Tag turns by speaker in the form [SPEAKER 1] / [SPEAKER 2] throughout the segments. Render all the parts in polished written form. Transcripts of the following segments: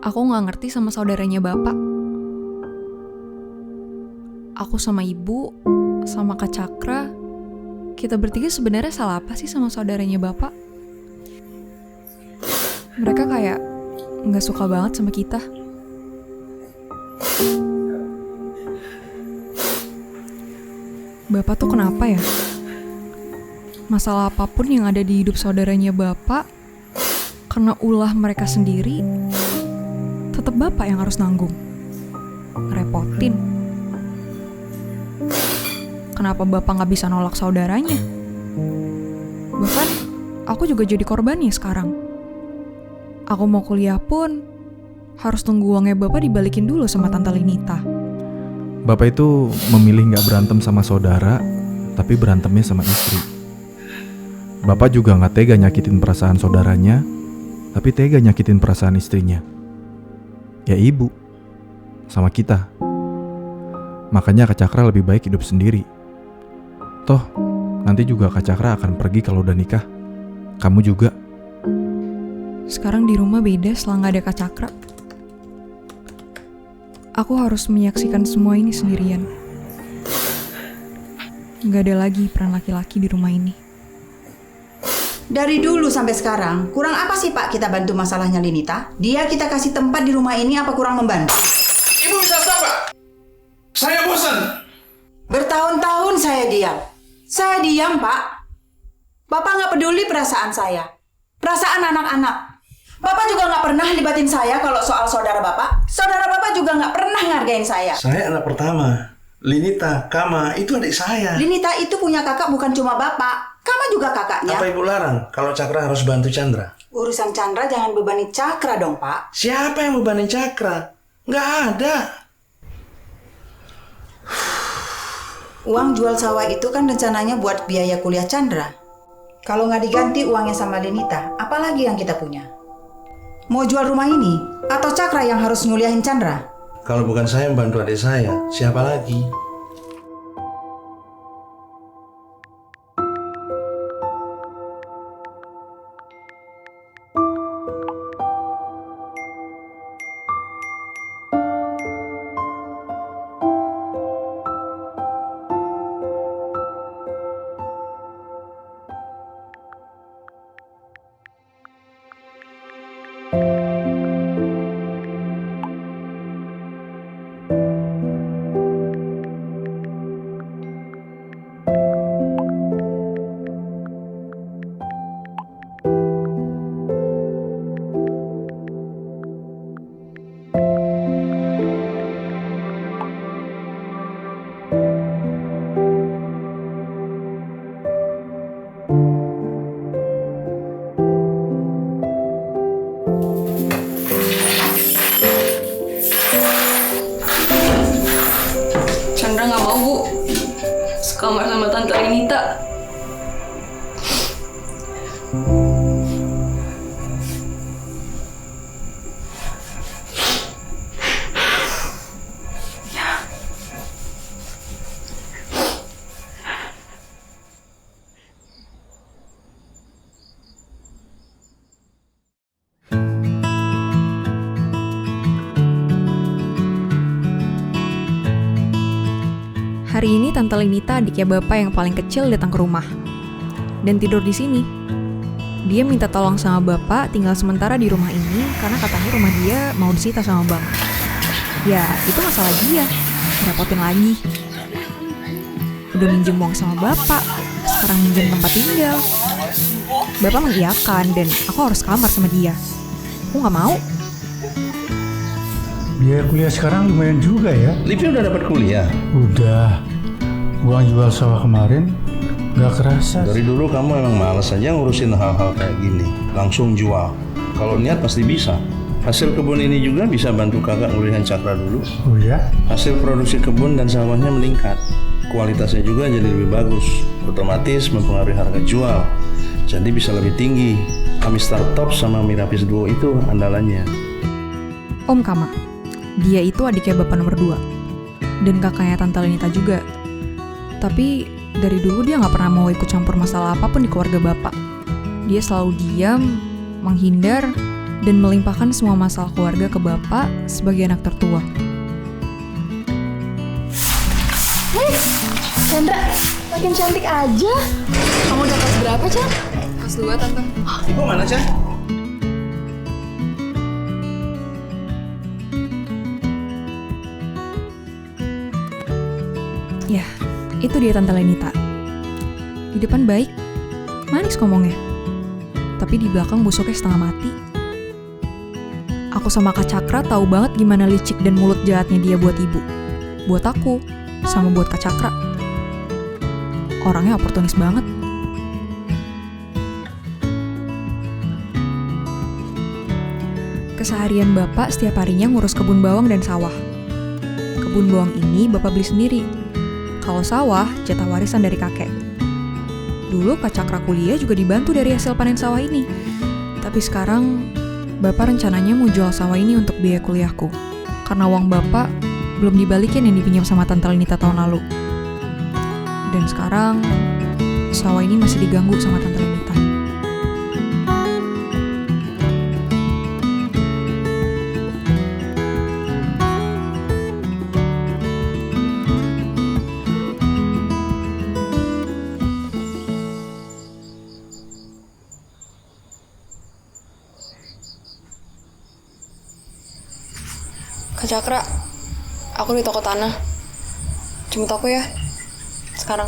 [SPEAKER 1] Aku gak ngerti sama saudaranya bapak. Aku sama ibu, sama Kak Cakra, kita bertiga sebenarnya salah apa sih sama saudaranya bapak? Mereka kayak gak suka banget sama kita. Bapak tuh kenapa ya? Masalah apapun yang ada di hidup saudaranya bapak, karena ulah mereka sendiri, tetap bapak yang harus nanggung. Ngerepotin. Kenapa bapak gak bisa nolak saudaranya? Bahkan, aku juga jadi korbannya sekarang. Aku mau kuliah pun, harus tunggu uangnya bapak dibalikin dulu sama Tante Linita.
[SPEAKER 2] Bapak itu memilih gak berantem sama saudara, tapi berantemnya sama istri. Bapak juga gak tega nyakitin perasaan saudaranya, tapi tega nyakitin perasaan istrinya. Ya ibu, sama kita. Makanya Kak Cakra lebih baik hidup sendiri. Toh, nanti juga Kak Cakra akan pergi kalau udah nikah. Kamu juga.
[SPEAKER 1] Sekarang di rumah beda setelah gak ada Kak Cakra. Aku harus menyaksikan semua ini sendirian. Gak ada lagi peran laki-laki di rumah ini.
[SPEAKER 3] Dari dulu sampai sekarang, kurang apa sih Pak kita bantu masalahnya Linita? Dia kita kasih tempat di rumah ini apa kurang membantu?
[SPEAKER 4] Ibu bisa stop, Pak? Saya bosan.
[SPEAKER 3] Bertahun-tahun saya diam. Saya diam, Pak. Bapak nggak peduli perasaan saya. Perasaan anak-anak. Bapak juga nggak pernah libatin saya kalau soal saudara Bapak. Saudara Bapak juga nggak pernah ngargain saya.
[SPEAKER 4] Saya anak pertama. Linita, Kama, itu adik saya.
[SPEAKER 3] Linita itu punya kakak bukan cuma Bapak. Kama juga kakaknya.
[SPEAKER 4] Apa ibu larang kalau Cakra harus bantu Chandra?
[SPEAKER 3] Urusan Chandra jangan bebani Cakra dong, Pak.
[SPEAKER 4] Siapa yang bebanin Cakra? Nggak ada.
[SPEAKER 3] Uang jual sawah itu kan rencananya buat biaya kuliah Chandra. Kalau nggak diganti uangnya sama Linita, apalagi yang kita punya? Mau jual rumah ini? Atau Cakra yang harus nguliahin Chandra?
[SPEAKER 4] Kalau bukan saya yang bantu adik saya, siapa lagi?
[SPEAKER 1] Chandra gak mau, Bu. Sekamar sama Tante Linita. Hari ini Tante Linita, adiknya bapak yang paling kecil, datang ke rumah dan tidur di sini. Dia minta tolong sama bapak tinggal sementara di rumah ini karena katanya rumah dia mau disita sama bank. Ya, itu masalah dia. Repotin lagi. Udah minjem uang sama bapak, sekarang minjem tempat tinggal. Bapak mengiyakan dan aku harus kamar sama dia. Aku nggak mau.
[SPEAKER 5] Biaya kuliah sekarang lumayan juga ya.
[SPEAKER 4] Livi udah dapat kuliah.
[SPEAKER 5] Udah. Uang jual sawah kemarin gak kerasa.
[SPEAKER 4] Dari dulu kamu emang malas aja ngurusin hal-hal kayak gini. Langsung jual. Kalau niat pasti bisa. Hasil kebun ini juga bisa bantu kakak ngulihin Cakra dulu.
[SPEAKER 5] Oh ya?
[SPEAKER 4] Hasil produksi kebun dan sawahnya meningkat. Kualitasnya juga jadi lebih bagus. Otomatis mempengaruhi harga jual. Jadi bisa lebih tinggi. Amistar Top sama Mirapis Duo itu andalannya.
[SPEAKER 1] Om Kama, dia itu adiknya bapak nomor 2 dan kakaknya Tante Linita juga. Tapi dari dulu dia gak pernah mau ikut campur masalah apapun di keluarga bapak. Dia selalu diam, menghindar, dan melimpahkan semua masalah keluarga ke bapak sebagai anak tertua.
[SPEAKER 6] Chandra, makin cantik aja. Kamu udah kelas berapa, Chan?
[SPEAKER 1] Kelas 2, Tante.
[SPEAKER 4] Ibu mana, Chan?
[SPEAKER 1] Ya, itu dia Tante Lenita. Di depan baik, manis ngomongnya. Tapi di belakang busuknya setengah mati. Aku sama Kak Cakra tahu banget gimana licik dan mulut jahatnya dia buat ibu. Buat aku, sama buat Kak Cakra. Orangnya oportunis banget. Keseharian bapak setiap harinya ngurus kebun bawang dan sawah. Kebun bawang ini bapak beli sendiri. Kalau sawah, jatah warisan dari kakek. Dulu Kak Cakra kuliah juga dibantu dari hasil panen sawah ini. Tapi sekarang, bapak rencananya mau jual sawah ini untuk biaya kuliahku. Karena uang bapak belum dibalikin yang dipinjam sama Tante Lenita tahun lalu. Dan sekarang, sawah ini masih diganggu sama Tante Lenita.
[SPEAKER 7] Kak Cakra, aku di toko tanah. Jemput aku ya, sekarang.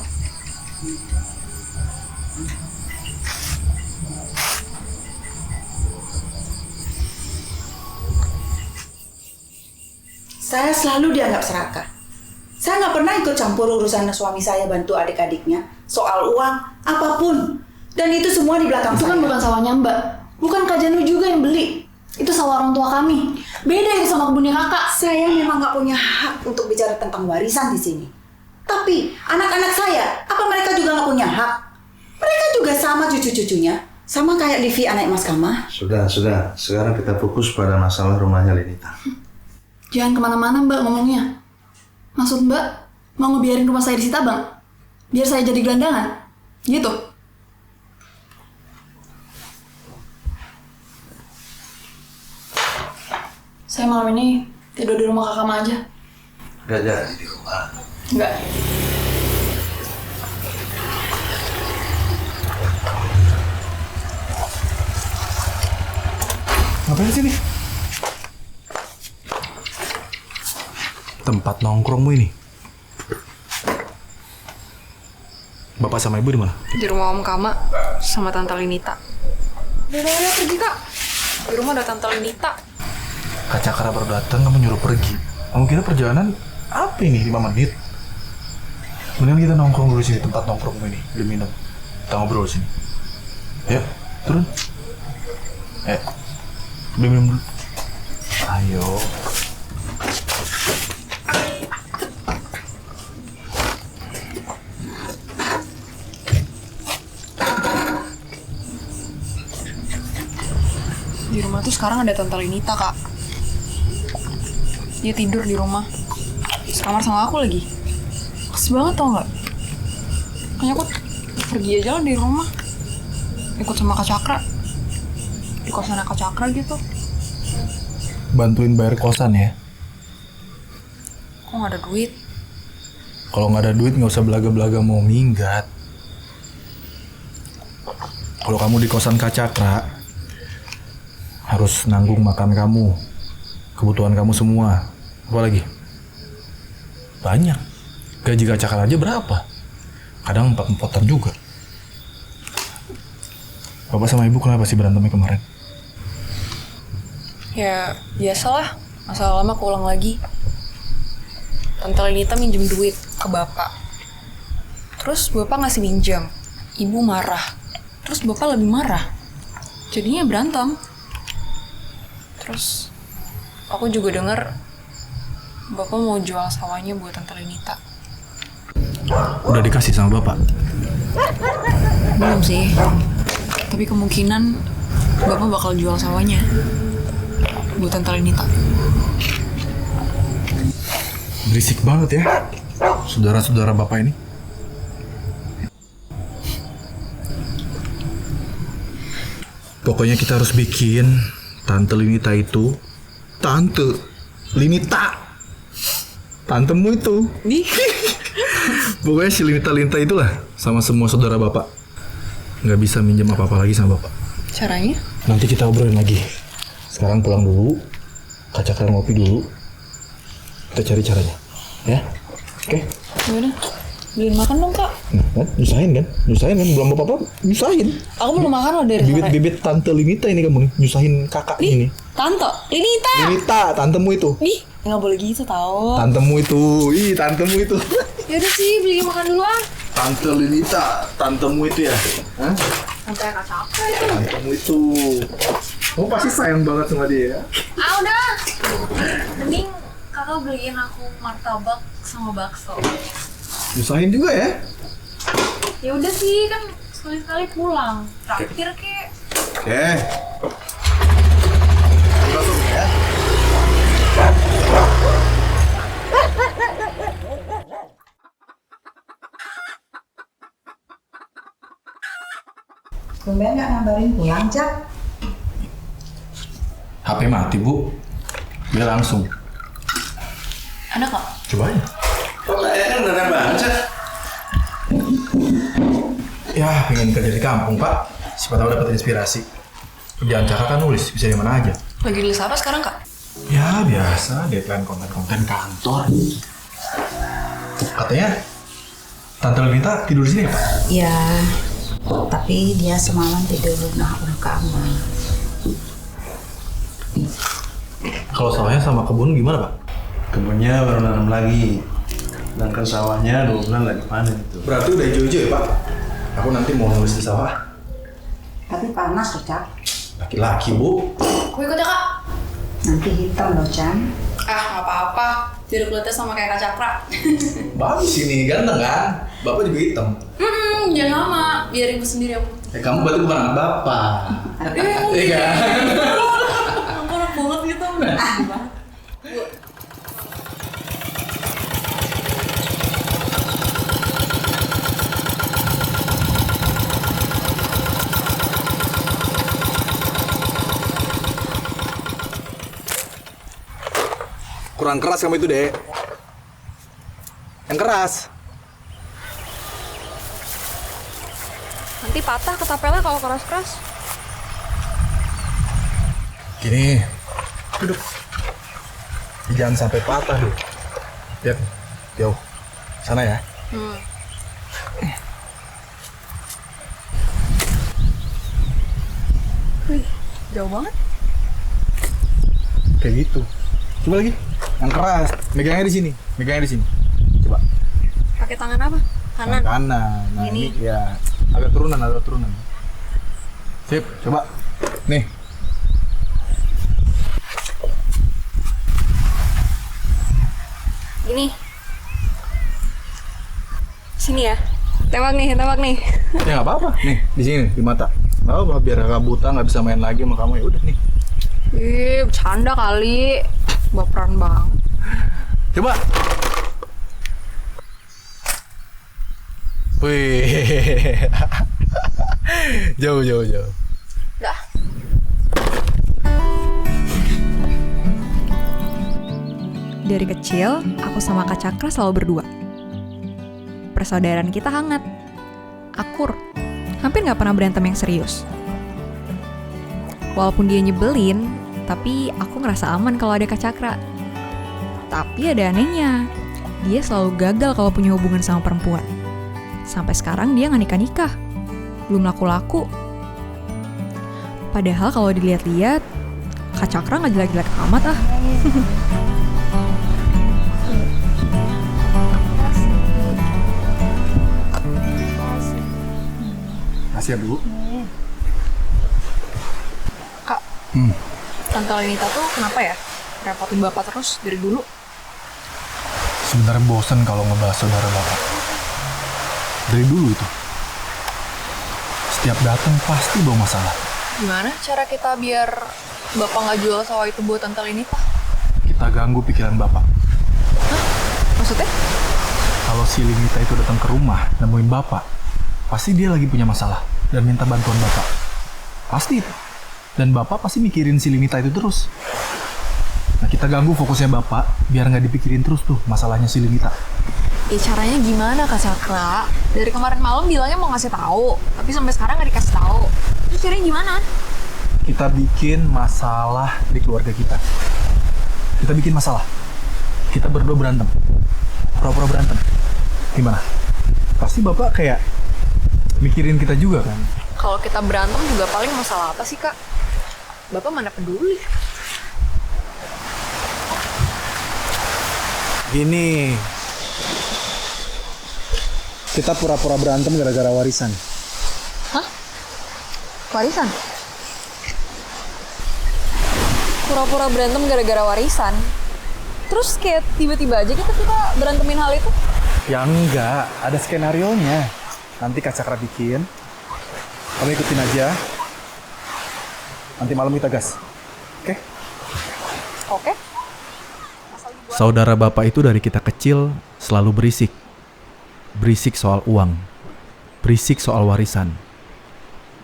[SPEAKER 3] Saya selalu dianggap serakah. Saya nggak pernah ikut campur urusan suami saya bantu adik-adiknya. Soal uang, apapun. Dan itu semua di belakang
[SPEAKER 6] Itu
[SPEAKER 3] saya.
[SPEAKER 6] kan bukan sawahnya Mbak. Bukan Kak Janu juga yang beli. Itu sawah orang tua kami. Beda itu sama kebunnya kakak.
[SPEAKER 3] Saya memang nggak punya hak untuk bicara tentang warisan di sini. Tapi anak-anak saya, apa mereka juga nggak punya hak? Mereka juga sama cucu-cucunya, sama kayak Livi anak Mas Kama.
[SPEAKER 4] Sudah. Sekarang kita fokus pada masalah rumahnya Lenita.
[SPEAKER 6] Jangan kemana-mana Mbak ngomongnya. Maksud Mbak, mau ngebiarin rumah saya disita Bang? Biar saya jadi gelandangan? Gitu? Saya malam ini tidur di rumah kakak Ma aja.
[SPEAKER 4] Gak jadi di rumah.
[SPEAKER 6] Enggak.
[SPEAKER 2] Ngapain sini? Tempat nongkrongmu ini. Bapak sama ibu di mana?
[SPEAKER 1] Di rumah Om Kama sama Tante Lenita. Udah pergi Kak. Di rumah ada Tante Lenita.
[SPEAKER 2] Kak Cakra baru datang, kamu nyuruh pergi. Kamu kira perjalanan apa ini 5 menit? Mendingan kita nongkrong dulu sini, tempat nongkrongmu ini. Beli minum. Kita ngobrol sini. Ya, turun. Beli minum dulu. Ayo.
[SPEAKER 1] Di rumah tuh sekarang ada Tante Lenita, Kak. Dia tidur di rumah. Sekamar sama aku lagi. Kes banget tau gak? Makanya aku pergi aja lah di rumah. Ikut sama Kak Cakra. Di kosan Kak Cakra gitu.
[SPEAKER 2] Bantuin bayar kosan ya.
[SPEAKER 1] Kok gak ada duit?
[SPEAKER 2] Kalau nggak ada duit nggak usah belaga-belaga mau minggat. Kalau kamu di kosan Kak Cakra, harus nanggung makan kamu, kebutuhan kamu semua. Apa lagi? Banyak. Gaji Kak Cakra aja berapa? Kadang 4-4-an juga. Bapak sama ibu kenapa sih berantemnya kemarin?
[SPEAKER 1] Ya, biasalah. Masalah lama keulang lagi. Tante Lenita minjem duit ke bapak. Terus bapak ngasih minjam. Ibu marah. Terus bapak lebih marah. Jadinya berantem. Terus aku juga dengar bapak mau jual sawahnya buat Tante Lenita.
[SPEAKER 2] Udah dikasih sama bapak?
[SPEAKER 1] Belum sih. Tapi kemungkinan bapak bakal jual sawahnya buat Tante Lenita.
[SPEAKER 2] Berisik banget ya, saudara-saudara bapak ini. Pokoknya kita harus bikin Tante Linita itu, Tante Linita, tantemu itu. Pokoknya si Linita itulah sama semua saudara bapak. Nggak bisa minjem apa-apa lagi sama bapak.
[SPEAKER 7] Caranya?
[SPEAKER 2] Nanti kita obrolin lagi. Sekarang pulang dulu, Kak Cakra ngopi dulu. Kita cari caranya, ya? Oke?
[SPEAKER 7] Yaudah, beliin makan dong kak.
[SPEAKER 2] Nah, kan? Nyusahin kan? Belum bapak-bapak, nyusahin.
[SPEAKER 7] Aku belum makan loh dari sore.
[SPEAKER 2] Bibit-bibit Tante Linita ini kamu nih, nyusahin kakak ini.
[SPEAKER 7] Tante, Linita.
[SPEAKER 2] Linita, tantemu itu.
[SPEAKER 7] Ih, nggak boleh gitu tau.
[SPEAKER 2] Tantemu itu, tantemu itu.
[SPEAKER 7] Yaudah sih, beli makan dulu ah.
[SPEAKER 2] Tante Linita, tantemu itu ya? Hah?
[SPEAKER 7] Sampai kakak capek itu.
[SPEAKER 2] Tantemu itu. Kamu pasti sayang banget sama dia ya?
[SPEAKER 8] Ah udah, mending kakak beliin aku martabak sama bakso.
[SPEAKER 2] Nyusahin juga ya?
[SPEAKER 8] Ya udah sih, kan sekali-sekali pulang. Traktir kek.
[SPEAKER 2] Oke. Masuk ya.
[SPEAKER 3] Tumben nggak ngabarin pulang, Cak?
[SPEAKER 2] HP mati, Bu. Dia langsung.
[SPEAKER 7] Ada kak?
[SPEAKER 2] Coba aja.
[SPEAKER 4] Kok kayaknya beneran banget sih?
[SPEAKER 2] Ya, pengen kerja di kampung, Pak. Siapa tahu dapat inspirasi. Kerjaan Cakra kan nulis, bisa di mana aja.
[SPEAKER 7] Lagi nulis apa sekarang kak?
[SPEAKER 2] Ya, biasa. Deadline konten-konten kantor. Katanya, Tante Linita tidur di sini, Pak?
[SPEAKER 3] Ya, tapi dia semalam tidur rumah Om Kamal.
[SPEAKER 2] Kalau sawahnya sama kebun gimana, Pak?
[SPEAKER 4] Kebunnya baru nanam lagi. Sedangkan sawahnya 2 bulan lagi panen itu.
[SPEAKER 2] Berarti udah hijau-hijau ya, Pak? Aku nanti mau nulis di sawah.
[SPEAKER 3] Tapi panas loh, Cak.
[SPEAKER 2] Laki-laki, Bu.
[SPEAKER 7] Aku ikut ya kak.
[SPEAKER 3] Nanti hitam loh, Cak.
[SPEAKER 7] Ah nggak apa-apa. Jadi kulitnya sama kayak Kak Cakra.
[SPEAKER 2] Bagus ini, ganteng kan? Bapak juga hitam.
[SPEAKER 7] Jangan lama. Biar ibu sendiri aku.
[SPEAKER 2] Kamu berarti bukan anak Bapak. Iya kan?
[SPEAKER 7] Aku anak banget gitu. Bu.
[SPEAKER 2] Kurang keras kamu itu, Dek. Yang keras.
[SPEAKER 1] Nanti patah ketapelnya kalau keras-keras.
[SPEAKER 2] Gini. Duduk. Jangan sampai patah, dulu. Lihat. Jauh. Sana ya.
[SPEAKER 1] Wih, jauh banget.
[SPEAKER 2] Kayak gitu. Coba lagi. Yang keras. Megangnya di sini. Coba.
[SPEAKER 1] Pakai tangan apa? Kanan.
[SPEAKER 2] Kanan. Nah,
[SPEAKER 1] Ini.
[SPEAKER 2] ini ya agak turunan. Sip, coba. Nih.
[SPEAKER 1] Gini. Sini ya. Tembak nih.
[SPEAKER 2] Ya nggak apa-apa. Nih, di sini di mata. Nggak apa-apa, biar kakak buta nggak bisa main lagi sama kamu, ya udah nih.
[SPEAKER 1] Ih, bercanda kali. Baperan banget.
[SPEAKER 2] Coba. Wih. Jauh.
[SPEAKER 1] Dah. Dari kecil, aku sama Kak Cakra selalu berdua. Persaudaraan kita hangat, akur, hampir nggak pernah berantem yang serius. Walaupun dia nyebelin, tapi aku ngerasa aman kalau ada Kak Cakra. Tapi ada anehnya, dia selalu gagal kalau punya hubungan sama perempuan. Sampai sekarang dia nggak nikah-nikah, belum laku-laku. Padahal kalau dilihat-lihat, Kak Cakra nggak jelek-jelek amat ah.
[SPEAKER 2] Kasih ya, Bu.
[SPEAKER 1] Kak, Tante Lenita tuh kenapa ya? Repotin Bapak terus dari dulu.
[SPEAKER 2] Sebenarnya bosan kalau ngebahas saudara Bapak. Dari dulu itu. Setiap datang pasti bawa masalah.
[SPEAKER 7] Gimana cara kita biar Bapak nggak jual sawah itu buat Tante Lenita?
[SPEAKER 2] Kita ganggu pikiran Bapak.
[SPEAKER 1] Maksudnya?
[SPEAKER 2] Kalau si Linita itu datang ke rumah nemuin Bapak, pasti dia lagi punya masalah dan minta bantuan Bapak. Pasti itu.
[SPEAKER 5] Dan Bapak pasti mikirin si Linita itu terus. Nah, kita ganggu fokusnya Bapak biar nggak dipikirin terus tuh masalahnya si Linita.
[SPEAKER 7] Ya caranya gimana Kak Cakra? Dari kemarin malam bilangnya mau ngasih tahu, tapi sampai sekarang nggak dikasih tahu. Terus caranya gimana?
[SPEAKER 5] Kita bikin masalah di keluarga kita. Kita bikin masalah. Kita berdua berantem. Pura-pura berantem. Gimana? Pasti Bapak kayak mikirin kita juga kan?
[SPEAKER 7] Kalau kita berantem juga paling masalah apa sih Kak? Bapak mana peduli?
[SPEAKER 5] Gini. Kita pura-pura berantem gara-gara warisan.
[SPEAKER 7] Hah? Warisan? Pura-pura berantem gara-gara warisan? Terus kayak tiba-tiba aja kita berantemin hal itu?
[SPEAKER 5] Ya enggak, ada skenarionya. Nanti Kak Cakra bikin. Kamu ikutin aja. Nanti malam kita gas. Oke?
[SPEAKER 7] Oke.
[SPEAKER 2] Saudara bapak itu dari kita kecil selalu berisik. Berisik soal uang. Berisik soal warisan.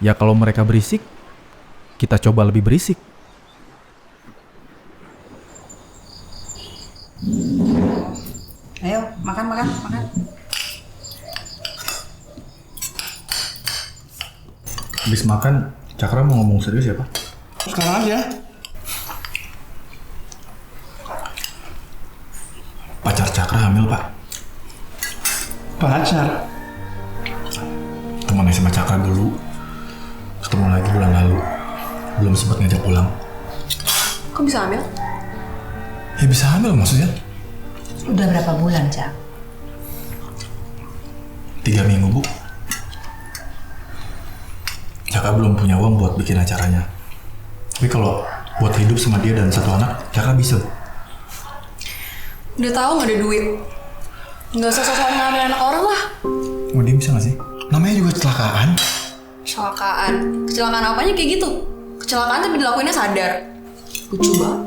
[SPEAKER 2] Ya kalau mereka berisik, kita coba lebih berisik.
[SPEAKER 3] Ayo, makan.
[SPEAKER 2] Habis makan, Cakra mau ngomong serius ya Pak?
[SPEAKER 4] Sekarang aja.
[SPEAKER 2] Pacar Cakra hamil Pak.
[SPEAKER 4] Pacar.
[SPEAKER 2] Teman SMA Cakra dulu. Ketemu lagi bulan lalu. Belum sempat ngajak pulang.
[SPEAKER 7] Kok bisa hamil?
[SPEAKER 2] Ya bisa hamil maksudnya.
[SPEAKER 3] Udah berapa bulan, Cak?
[SPEAKER 2] 3 minggu Bu. Cakra belum punya uang buat bikin acaranya. Tapi kalau buat hidup sama dia dan satu anak, Cakra bisa.
[SPEAKER 7] Udah tahu nggak ada duit. Nggak usah sosok ngambil anak orang lah.
[SPEAKER 2] Oh dia bisa nggak sih? Namanya juga kecelakaan.
[SPEAKER 7] Kecelakaan. Kecelakaan apanya kayak gitu? Kecelakaan tapi dilakuinnya sadar. Lucu banget.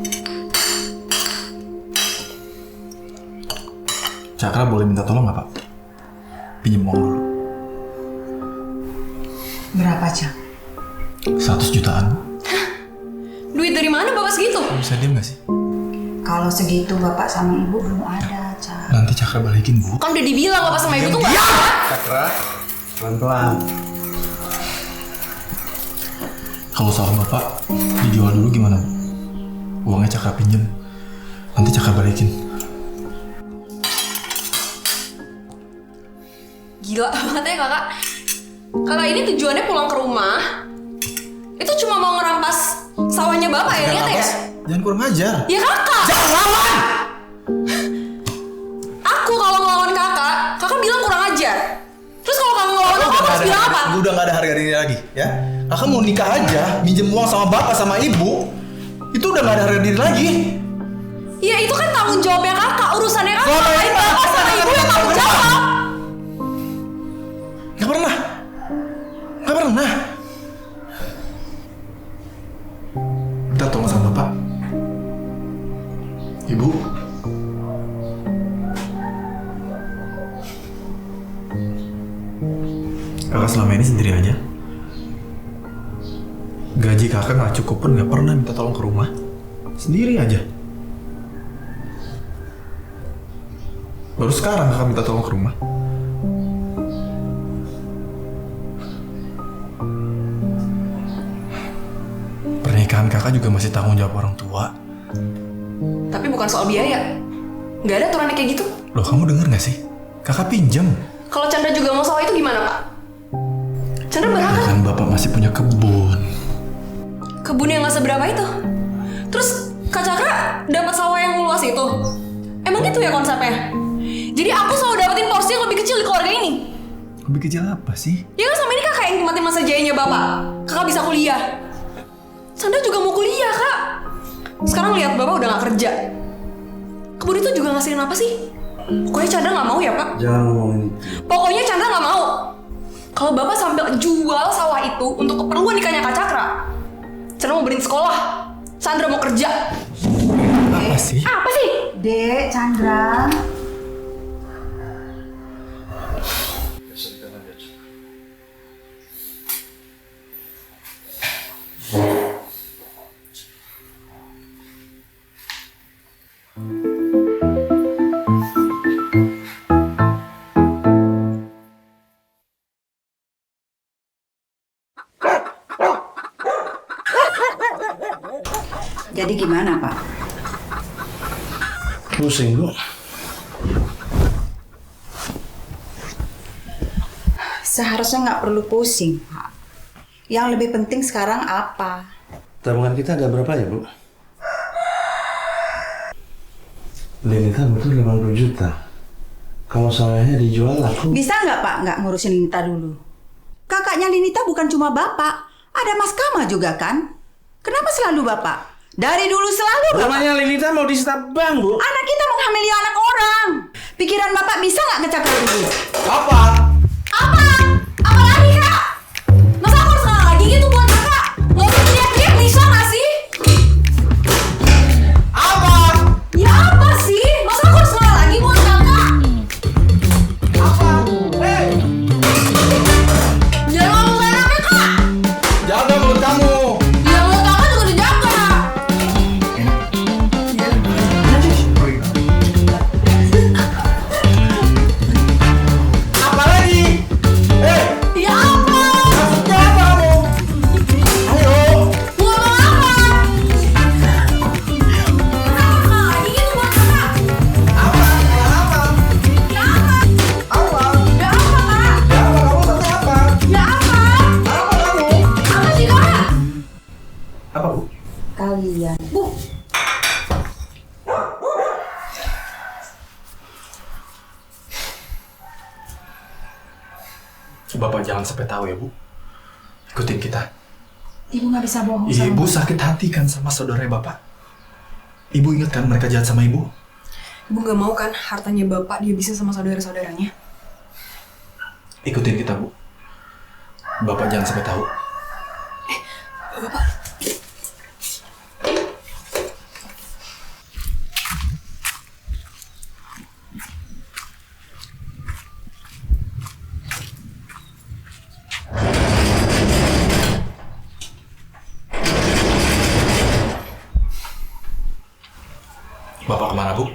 [SPEAKER 2] Cakra boleh minta tolong nggak Pak? Pinjem uang dulu.
[SPEAKER 3] Berapa, Cak?
[SPEAKER 2] 100 jutaan.
[SPEAKER 7] Duit dari mana Bapak segitu?
[SPEAKER 2] Bisa diam nggak sih?
[SPEAKER 3] Kalau segitu Bapak sama Ibu belum ada, Cak.
[SPEAKER 2] Nanti Cakra balikin Bu.
[SPEAKER 7] Kan udah dibilang Bapak sama Ibu tuh nggak ada.
[SPEAKER 2] Cakra, pelan-pelan. Kalau saham Bapak dijual dulu gimana Bu? Uangnya Cakra pinjem. Nanti Cakra balikin.
[SPEAKER 7] Gila banget ya kakak. Kakak ini tujuannya pulang ke rumah. Itu cuma mau ngerampas sawahnya Bapak ya, lihat ya?
[SPEAKER 2] Jangan kurang ajar.
[SPEAKER 7] Ya kakak! Jangan ngelawan! Aku kalau ngelawan kakak bilang kurang ajar. Terus kalau kamu ngelawan aku harus bilang apa?
[SPEAKER 2] Udah gak ada harga diri lagi, ya? Kakak mau nikah aja, minjem uang sama bapak sama ibu. Itu udah gak ada harga diri lagi.
[SPEAKER 7] Ya itu kan tanggung jawabnya kakak, urusannya kakak. Lain bapak sama ibu yang tanggung jawab.
[SPEAKER 2] Gak pernah. Gak pernah. Minta tolong sama bapak. Ibu. Kakak selama ini sendiri aja. Gaji kakak gak cukup pun gak pernah minta tolong ke rumah. Sendiri aja. Baru sekarang kakak minta tolong ke rumah. Pernikahan kakak juga masih tanggung jawab orang tua.
[SPEAKER 7] Tapi bukan soal biaya. Nggak ada aturannya kayak gitu.
[SPEAKER 2] Loh kamu denger gak sih? Kakak pinjam.
[SPEAKER 7] Kalau Chandra juga mau sawah itu gimana Pak? Chandra berhak kan?
[SPEAKER 2] Kan bapak masih punya kebun.
[SPEAKER 7] Kebun yang nggak seberapa itu. Terus Kak Cakra dapat sawah yang luas itu. Emang gitu ya konsepnya? Jadi aku selalu dapetin porsi yang lebih kecil di keluarga ini.
[SPEAKER 2] Lebih kecil apa sih?
[SPEAKER 7] Ya kan sama ini kakak yang nikmatin masa jayanya bapak. Kakak bisa kuliah. Chandra juga mau kuliah kak. Sekarang lihat bapak udah gak kerja. Kebun itu juga ngasihin apa sih? Pokoknya Chandra gak mau ya pak.
[SPEAKER 4] Jangan ngomongin.
[SPEAKER 7] Pokoknya Chandra gak mau. Kalau bapak sambil jual sawah itu untuk keperluan nikahnya Kak Cakra, Chandra mau berhenti sekolah. Chandra mau kerja.
[SPEAKER 2] Apa sih?
[SPEAKER 7] Apa sih?
[SPEAKER 3] Dek, Chandra. Jadi gimana, Pak?
[SPEAKER 4] Pusing, Bu.
[SPEAKER 3] Seharusnya nggak perlu pusing, Pak. Yang lebih penting sekarang apa?
[SPEAKER 4] Tabungan kita ada berapa ya, Bu? Lenita butuh 80 juta. Kalau sawahnya dijual aku...
[SPEAKER 3] Bisa nggak, Pak, nggak ngurusin Linita dulu? Kakaknya Linita bukan cuma Bapak. Ada Mas Kama juga kan? Kenapa selalu Bapak? Dari dulu selalu Bapak.
[SPEAKER 4] Namanya Lenita mau disita bank, Bu.
[SPEAKER 3] Anak kita menghamili anak orang. Pikiran Bapak bisa nggak ngecakar dulu?
[SPEAKER 4] Apa?
[SPEAKER 7] Apa? Apa lagi, Kak? Masa aku harus ngalah lagi gitu buat Kakak? Nggak usah teriak-teriak, bisa nggak sih?
[SPEAKER 4] Apa?
[SPEAKER 7] Ya apa sih? Masa aku harus ngalah lagi buat Kakak?
[SPEAKER 4] Apa? Hei!
[SPEAKER 7] Jangan ngomong seenaknya, Kak!
[SPEAKER 4] Jaga mulut kamu!
[SPEAKER 7] Ya mulut Kakak juga dijaga!
[SPEAKER 4] Apa lagi? Hei!
[SPEAKER 7] Ya apa?
[SPEAKER 4] Maksudnya apa kamu? Ayo!
[SPEAKER 7] Ngomong apa? Kenapa ngalah lagi gitu buat Kakak?
[SPEAKER 4] Apa? Apa?
[SPEAKER 7] Ya apa?
[SPEAKER 4] Apa?
[SPEAKER 7] Ya apa, Kak?
[SPEAKER 4] Ya apa? Kamu maksudnya apa?
[SPEAKER 7] Ya apa?
[SPEAKER 4] Apa kamu?
[SPEAKER 7] Apa sih, Kak?
[SPEAKER 4] Apa, Bu?
[SPEAKER 3] Kalian.
[SPEAKER 7] Bu,
[SPEAKER 2] Bapak jangan sampai tahu ya, Bu. Ikutin kita.
[SPEAKER 3] Ibu nggak bisa bohong
[SPEAKER 2] Ibu sakit hati kan sama saudara Bapak. Ibu ingat kan mereka jahat sama Ibu?
[SPEAKER 1] Ibu gak mau kan hartanya Bapak dihabisin sama saudara-saudaranya?
[SPEAKER 2] Ikutin kita, Bu. Bapak jangan sampai tahu. Bapak kemana, Bu?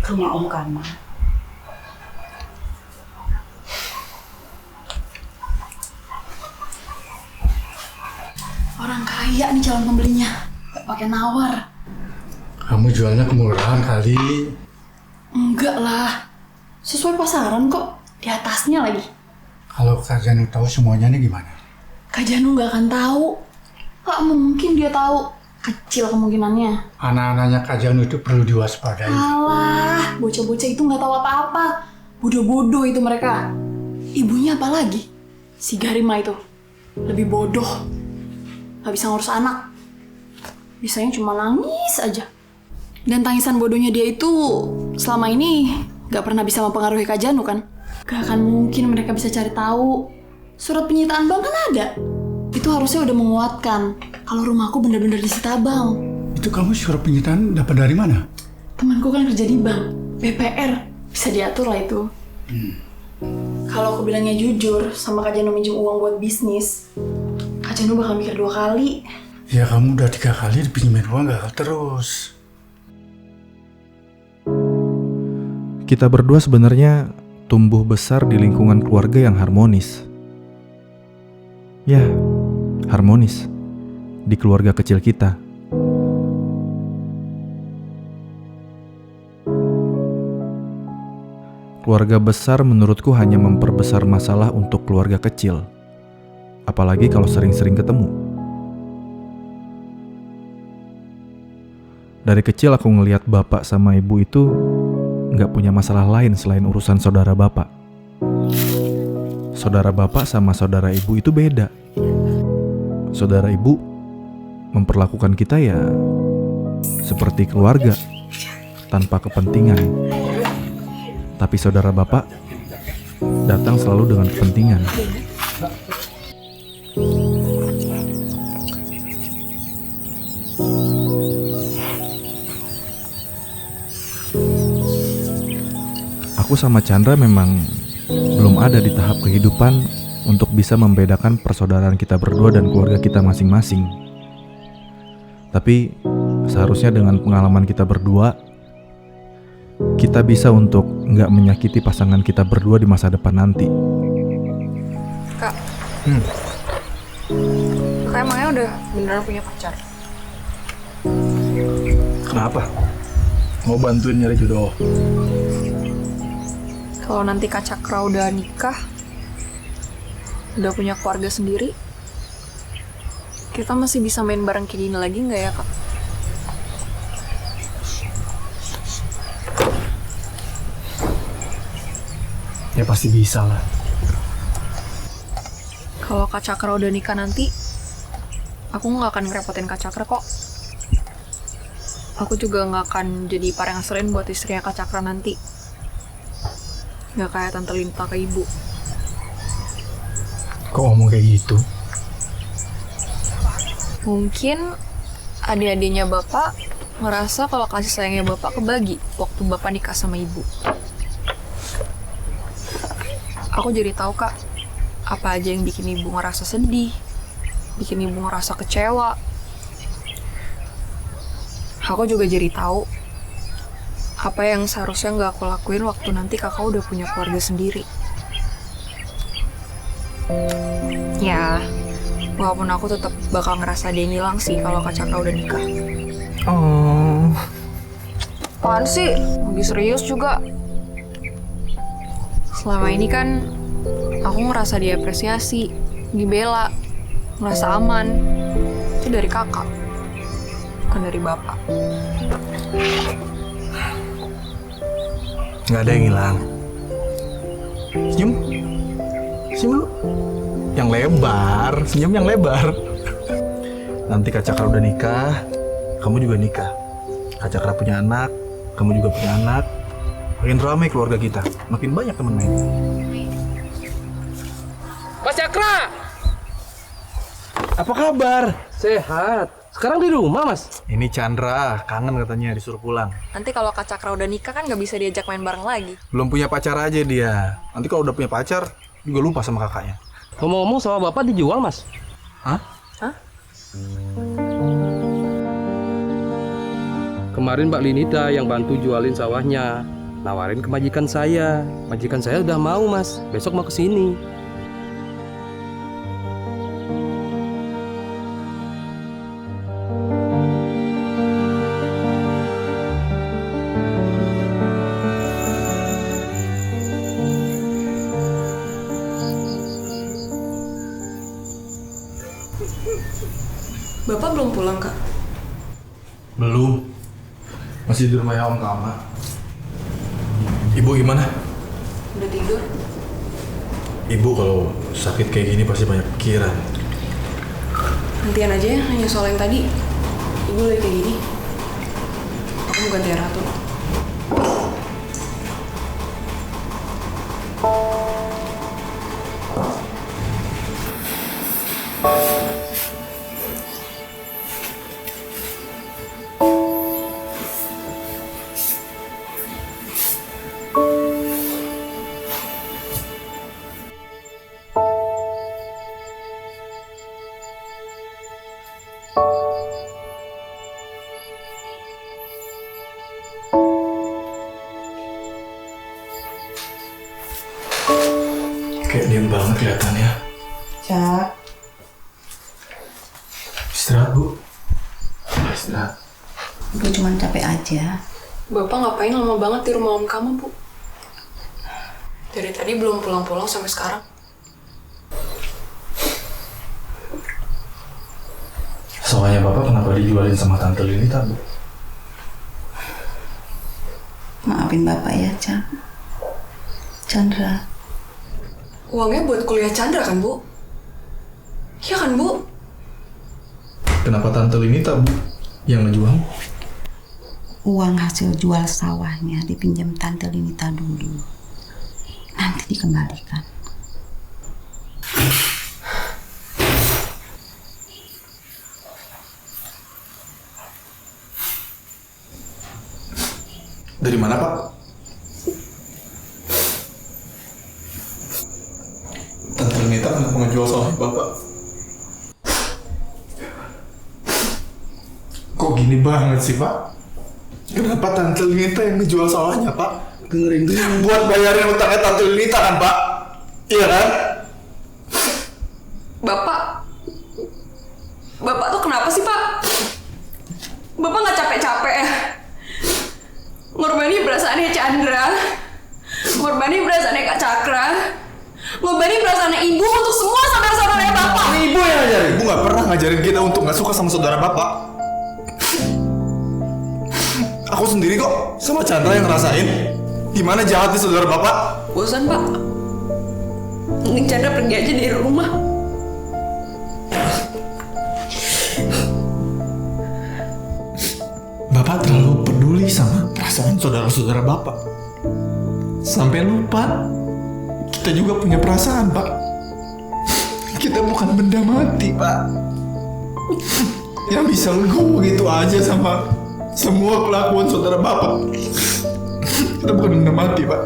[SPEAKER 3] ke rumah Om Kama.
[SPEAKER 6] Orang kaya nih calon pembelinya. Gak pakai nawar.
[SPEAKER 9] Kamu jualnya kemurahan kali.
[SPEAKER 6] Enggak lah. Sesuai pasaran kok. Di atasnya lagi.
[SPEAKER 9] Kalau Kak Janu tahu semuanya nih gimana?
[SPEAKER 6] Kak Janu gak akan tahu. Gak mungkin dia tahu. Kecil kemungkinannya.
[SPEAKER 9] Anak-anaknya Kak Janu itu perlu diwaspadai.
[SPEAKER 6] Alah, bocah-bocah itu gak tahu apa-apa. Bodoh-bodoh itu mereka. Ibunya apa lagi? Si Garima itu. Lebih bodoh. Gak bisa ngurus anak. Bisanya cuma nangis aja. Dan tangisan bodohnya dia itu selama ini gak pernah bisa mempengaruhi Kak Janu kan? Gak akan mungkin mereka bisa cari tahu. Surat penyitaan bank kan ada. Itu harusnya udah menguatkan kalau rumahku bener-bener disita bank.
[SPEAKER 9] Itu kamu surat penyitaan dapat dari mana?
[SPEAKER 6] Temanku kan kerja di bank, BPR, bisa diatur lah itu. Kalau aku bilangnya jujur sama Kak Janu minjem uang buat bisnis, Kak Janu bakal mikir 2 kali.
[SPEAKER 9] Ya kamu udah 3 kali dipinjemin uang gagal terus.
[SPEAKER 2] Kita berdua sebenarnya tumbuh besar di lingkungan keluarga yang harmonis. Ya, harmonis di keluarga kecil kita. Keluarga besar menurutku hanya memperbesar masalah untuk keluarga kecil. Apalagi kalau sering-sering ketemu. Dari kecil aku ngelihat bapak sama ibu itu nggak punya masalah lain selain urusan saudara bapak. Saudara bapak sama saudara ibu itu beda. Saudara ibu memperlakukan kita ya seperti keluarga tanpa kepentingan. Tapi saudara bapak datang selalu dengan kepentingan. Aku sama Chandra memang belum ada di tahap kehidupan untuk bisa membedakan persaudaraan kita berdua dan keluarga kita masing-masing. Tapi seharusnya dengan pengalaman kita berdua, kita bisa untuk nggak menyakiti pasangan kita berdua di masa depan nanti.
[SPEAKER 1] Kak. Kak emangnya udah beneran punya pacar?
[SPEAKER 5] Kenapa? Mau bantuin nyari jodoh?
[SPEAKER 1] Kalau nanti Kak Cakra udah nikah, udah punya keluarga sendiri, kita masih bisa main bareng kayak gini lagi nggak ya, Kak?
[SPEAKER 5] Ya pasti bisa lah.
[SPEAKER 1] Kalau Kak Cakra udah nikah nanti, aku nggak akan ngerepotin Kak Cakra kok. Aku juga nggak akan jadi parang ngeselin buat istrinya Kak Cakra nanti. Nggak kayak Tante Linta ke ibu.
[SPEAKER 5] Kok ngomong kayak gitu?
[SPEAKER 1] Mungkin adik-adiknya Bapak ngerasa kalau kasih sayangnya Bapak kebagi waktu Bapak nikah sama ibu. Aku jadi tahu, Kak, apa aja yang bikin ibu ngerasa sedih, bikin ibu ngerasa kecewa. Aku juga jadi tahu apa yang seharusnya nggak aku lakuin waktu nanti kakak udah punya keluarga sendiri. Ya, walaupun aku tetap bakal ngerasa dia ngilang sih kalau Kak Cakra udah nikah.
[SPEAKER 5] Oh.
[SPEAKER 1] Apaan sih? Lagi serius juga. Selama ini kan aku ngerasa diapresiasi, dibela, ngerasa aman. Itu dari kakak, bukan dari bapak.
[SPEAKER 5] Nggak ada yang hilang. Senyum. Senyum lu. Yang lebar. Senyum yang lebar. Nanti Kak Cakra udah nikah, kamu juga nikah. Kak Cakra punya anak, kamu juga punya anak. Makin ramai keluarga kita, makin banyak temen main.
[SPEAKER 10] Mas Cakra!
[SPEAKER 5] Apa kabar?
[SPEAKER 10] Sehat. Sekarang di rumah, Mas?
[SPEAKER 5] Ini Chandra, kangen katanya disuruh pulang.
[SPEAKER 1] Nanti kalau Kak Cakra udah nikah kan nggak bisa diajak main bareng lagi.
[SPEAKER 5] Belum punya pacar aja dia. Nanti kalau udah punya pacar, juga lupa sama kakaknya.
[SPEAKER 10] Ngomong-ngomong sama Bapak dijual, Mas?
[SPEAKER 5] Hah?
[SPEAKER 10] Kemarin Mbak Linita yang bantu jualin sawahnya. Nawarin ke majikan saya. Majikan saya udah mau, Mas. Besok mau kesini.
[SPEAKER 1] Bapak belum pulang, Kak?
[SPEAKER 5] Belum. Masih di rumahnya Om Kama. Ibu gimana?
[SPEAKER 1] Udah tidur?
[SPEAKER 5] Ibu kalau sakit kayak gini pasti banyak pikiran.
[SPEAKER 1] Nantian aja ya, nanya soal yang tadi. Ibu lagi kayak gini. Aku mau ganti Ratu.
[SPEAKER 5] Kayak diem banget kelihatannya.
[SPEAKER 3] Cak,
[SPEAKER 5] Istirahat, Bu. Istirahat.
[SPEAKER 3] gue cuma capek aja.
[SPEAKER 1] Bapak ngapain lama banget di rumah Om kamu, Bu? Dari tadi belum pulang-pulang sampai sekarang.
[SPEAKER 5] Soalnya Bapak kenapa dijualin sama Tante Linita, Bu?
[SPEAKER 3] Maafin Bapak ya, Cak. Chandra.
[SPEAKER 1] Uangnya buat kuliah Chandra kan, Bu? Iya kan, Bu?
[SPEAKER 5] Kenapa Tante Linita, Bu, yang ngejual?
[SPEAKER 3] Uang hasil jual sawahnya dipinjam Tante Linita dulu. Nanti dikembalikan.
[SPEAKER 5] Dari mana, Pak? Tante Linita kenapa ngejual sawahnya Bapak? Kok gini banget sih, Pak? Kenapa Tante Linita yang ngejual sawahnya, Pak?
[SPEAKER 9] Dengerin dulu.
[SPEAKER 5] Buat bayarin utangnya Tante Linita kan, Pak? Iya kan?
[SPEAKER 1] Bapak tuh kenapa sih, Pak?
[SPEAKER 7] Bapak nggak capek-capek ya? Ngorbanin perasaannya Chandra, ngorbanin perasaannya Kak Cakra, ngorbanin perasaannya ibu untuk semua saudara-saudaranya Bapak.
[SPEAKER 5] Ibu yang ngajarin. Ibu nggak pernah ngajarin kita untuk nggak suka sama saudara Bapak. Aku sendiri kok sama Chandra yang ngerasain gimana jahatnya saudara Bapak.
[SPEAKER 7] Bosan Pak, mending Chandra pergi aja dari rumah.
[SPEAKER 5] Bapak terlalu peduli sama perasaan saudara-saudara Bapak. Sampai lupa kita juga punya perasaan, Pak. Kita bukan benda mati, Pak. Yang bisa legowo gitu aja sama semua kelakuan saudara Bapak. Kita bukan benda mati, Pak.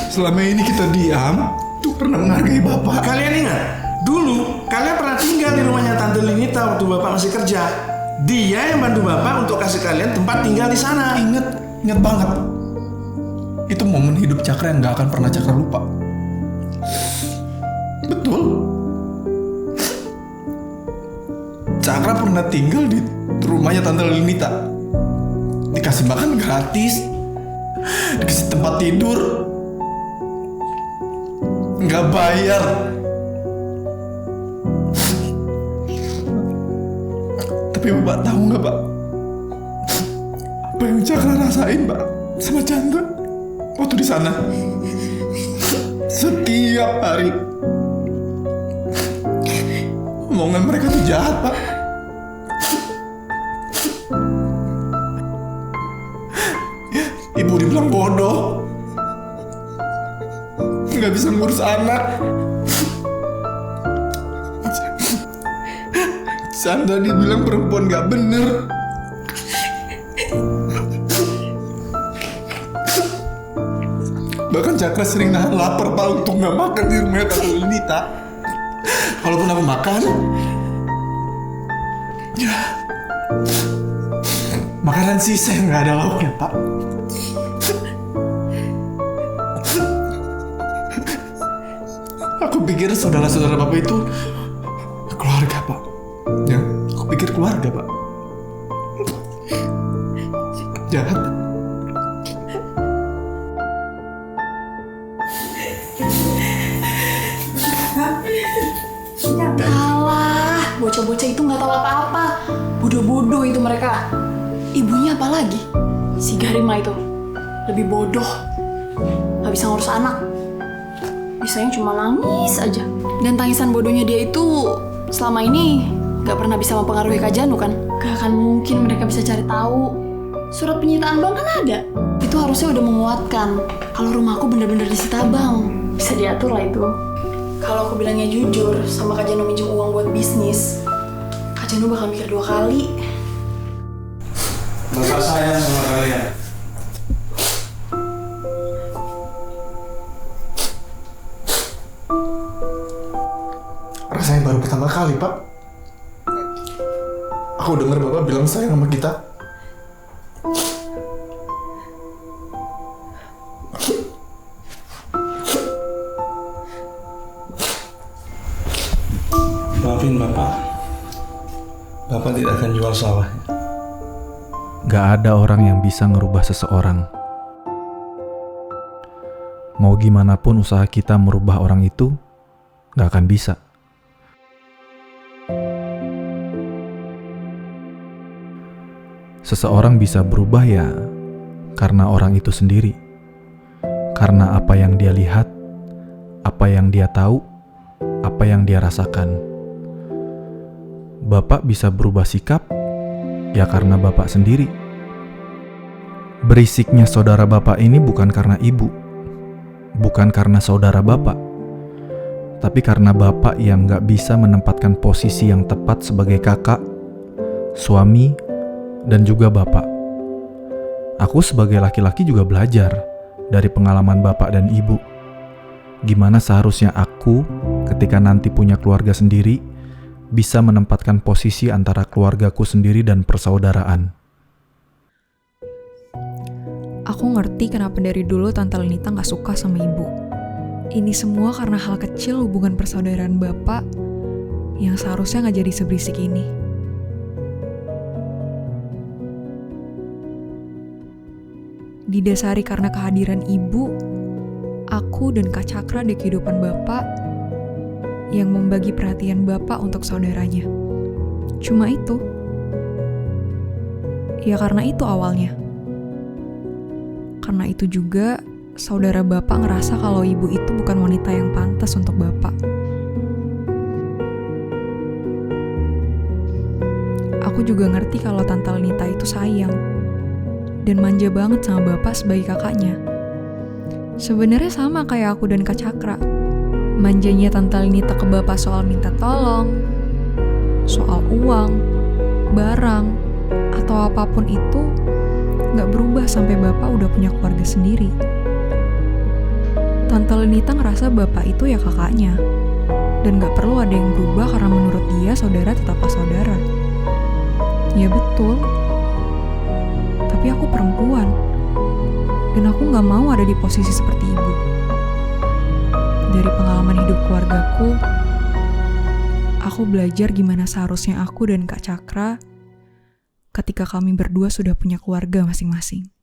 [SPEAKER 5] Selama ini kita diam, tuh pernah menghargai Bapak.
[SPEAKER 4] Kalian ingat? Dulu kalian pernah tinggal di rumahnya Tante Linita waktu Bapak masih kerja. Dia yang bantu Bapak untuk kasih kalian tempat tinggal di sana.
[SPEAKER 5] Ingat banget. Itu momen hidup Cakra yang gak akan pernah Cakra lupa. Betul. Cakra pernah tinggal di rumahnya Tante Linita. Dikasih makan gratis, dikasih tempat tidur, nggak bayar. Tapi Bapak tahu nggak, Pak? Apa yang Cakra rasain, Pak, sama Chandra waktu di sana? Setiap hari omongan mereka tuh jahat, Pak. Ibu dibilang bodoh, nggak bisa ngurus anak. Chandra dibilang perempuan nggak bener. Bahkan Cakra sering nahan lapar, Pak, untuk nggak makan di rumah Tante Linita. Walaupun aku makan, ya makanan sisa yang nggak ada lauknya, Pak. Aku pikir saudara-saudara Bapak itu keluarga, Pak. Ya, aku pikir keluarga, Pak. Jahat.
[SPEAKER 6] Alah, bocah-bocah itu nggak tahu apa-apa. Bodoh-bodoh itu mereka. Ibunya apa lagi? Si Garima itu lebih bodoh. Gak bisa ngurus anak. Bisanya cuma nangis aja. Dan tangisan bodohnya dia itu selama ini gak pernah bisa mempengaruhi Kak Janu kan? Gak akan mungkin mereka bisa cari tahu. Surat penyitaan bank kan ada. Itu harusnya udah menguatkan kalau rumahku bener-bener disita bank. Bisa diatur lah itu. Kalau aku bilangnya jujur sama Kak Janu minjem uang buat bisnis, Kak Janu bakal mikir 2 kali.
[SPEAKER 4] Bapak sayang sama kalian.
[SPEAKER 5] Rasanya baru pertama kali, Pak. Aku dengar Bapak bilang sayang sama kita.
[SPEAKER 4] Maafin Bapak. Bapak tidak akan jual sawahnya.
[SPEAKER 2] Gak ada orang yang bisa ngerubah seseorang. Mau gimana pun usaha kita merubah orang itu, gak akan bisa. Seseorang bisa berubah ya karena orang itu sendiri. Karena apa yang dia lihat, apa yang dia tahu, apa yang dia rasakan. Bapak bisa berubah sikap ya karena Bapak sendiri. Berisiknya saudara Bapak ini bukan karena ibu, bukan karena saudara Bapak, tapi karena Bapak yang gak bisa menempatkan posisi yang tepat sebagai kakak, suami, dan juga Bapak. Aku sebagai laki-laki juga belajar dari pengalaman Bapak dan Ibu. Gimana seharusnya aku ketika nanti punya keluarga sendiri bisa menempatkan posisi antara keluargaku sendiri dan persaudaraan.
[SPEAKER 1] Aku ngerti kenapa dari dulu Tante Linita gak suka sama ibu. Ini semua karena hal kecil hubungan persaudaraan Bapak yang seharusnya gak jadi seberisik ini. didasari karena kehadiran ibu, aku dan Kak Cakra di kehidupan bapak yang membagi perhatian bapak untuk saudaranya. Cuma itu. Ya karena itu awalnya. Karena itu juga saudara bapak ngerasa kalau ibu itu bukan wanita yang pantas untuk bapak. Aku juga ngerti kalau Tante Lenita itu sayang dan manja banget sama bapak sebagai kakaknya. Sebenarnya sama kayak aku dan Kak Cakra. Manjanya Tante Lenita ke bapak soal minta tolong, soal uang, barang, atau apapun itu gak berubah sampai bapak udah punya keluarga sendiri. Tante Lenita ngerasa bapak itu ya kakaknya, dan gak perlu ada yang berubah karena menurut dia saudara tetaplah saudara. Ya betul, tapi aku perempuan, dan aku gak mau ada di posisi seperti ibu. Dari pengalaman hidup keluargaku, aku belajar gimana seharusnya aku dan Kak Cakra ketika kami berdua sudah punya keluarga masing-masing.